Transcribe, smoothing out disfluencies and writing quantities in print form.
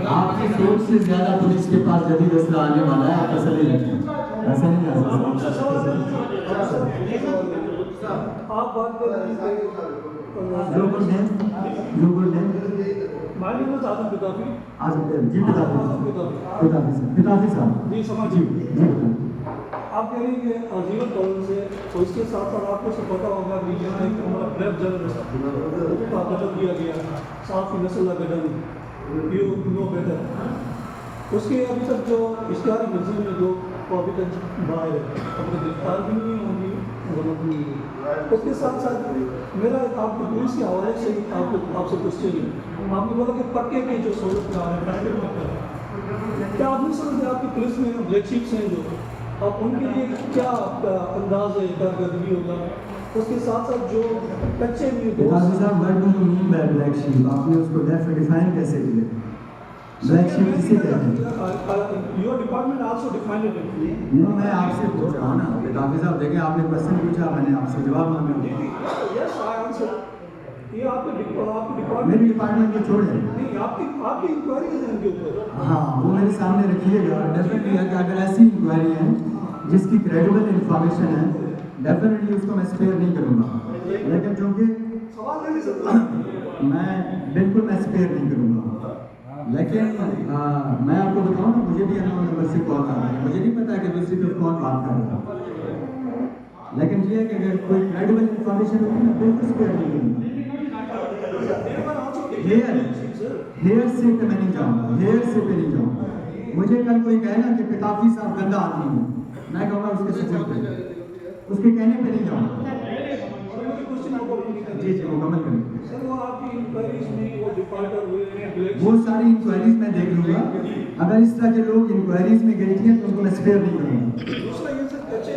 आपकी सोच से ज्यादा पुलिस के पास जदीद असला आने वाला है, आप तसल्ली रखें। ऐसा नहीं आ सकता। आप बात कर रहे हैं जो गुड नेम, जो good name my name is Azam Pitafi. आज जी पिताफी साहब जी समझ जी जी जी बताएं। आप कह रहे हैं कि जीवन कॉलोनी से और इसके साथ साथ आपको सब पता होगा कि यहाँ एक हमारा ब्लैक जर्नलिस्ट का गठन किया गया, साफ की नस्ल का गठन, यू नो बेटर। उसके अभी तक जो इश्तिहारी मंजिल में जो वो अभी तक बाहर है, अपने गिरफ्तार भी नहीं होंगी, जरूरत नहीं है। उसके साथ साथ मेरा आपको पुलिस के हवाले से आपसे क्वेश्चन है। आपने बोला कि पक्के की जो सहूलत का है प्राइवेट पक्का है, क्या आप नहीं समझते आपकी पुलिस में ब्लैक शीप्स हैं जो आप उनके लिए क्या आपका अंदाज है कारकर्दगी होगा? उसके साथ साथ जो कच्चे पिताजी साहब, what do you mean by black sheep? आपने उसको डिफाइन कैसे किया? ब्लैक शीप किसे कहते हैं? Your department also defined it. मैं आपसे पूछ रहा हूँ ना पिताजी साहब, देखें आपने क्वेश्चन पूछा, मैंने आपसे जवाब मांगा। Yes I answer. ये आपके डिपार्टमेंट, मेरे डिपार्टमेंट को छोड़ें। नहीं आपकी इंक्वायरीज हैं उनके ऊपर। हाँ, वो मेरे सामने रखिएगा। डेफिनेटली अगर ऐसी इंक्वायरी है जिसकी क्रेडिबल इंफॉर्मेशन है, डेफिनेटली उसको मैं स्पेयर नहीं करूँगा। लेकिन चूँकि सवाल नहीं सकता, मैं बिल्कुल मैं स्पेयर नहीं करूँगा। लेकिन मैं आपको बताऊँ ना, मुझे भी अननोन नंबर से कॉल आ रहा है, मुझे नहीं पता कि दूसरी तरफ कौन बात कर रहा है। लेकिन ये है कि अगर कोई क्रेडिबल इंफॉर्मेशन होगी ना, बिल्कुल स्पेयर नहीं करूँगा। हेयर से पे मैं नहीं जाऊँगा, हेयर से पे नहीं जाऊँगा। मुझे कल कोई कहे ना कि पिताफी साहब गंदा आदमी है, मैं कहूँगा उसके सपोर्ट पे, उसके कहने पे नहीं जाऊँगा। जी जी मुकम्मल करें। सर वो आपकी इंक्वायरीज में वो डिफॉल्टर हुए हैं, वो सारी इंक्वायरीज मैं देख लूँगा। अगर इस तरह के लोग इंक्वायरीज में गए थे तो उनको मैं स्पेयर नहीं करूँगा। दूसरा ये सर कच्चे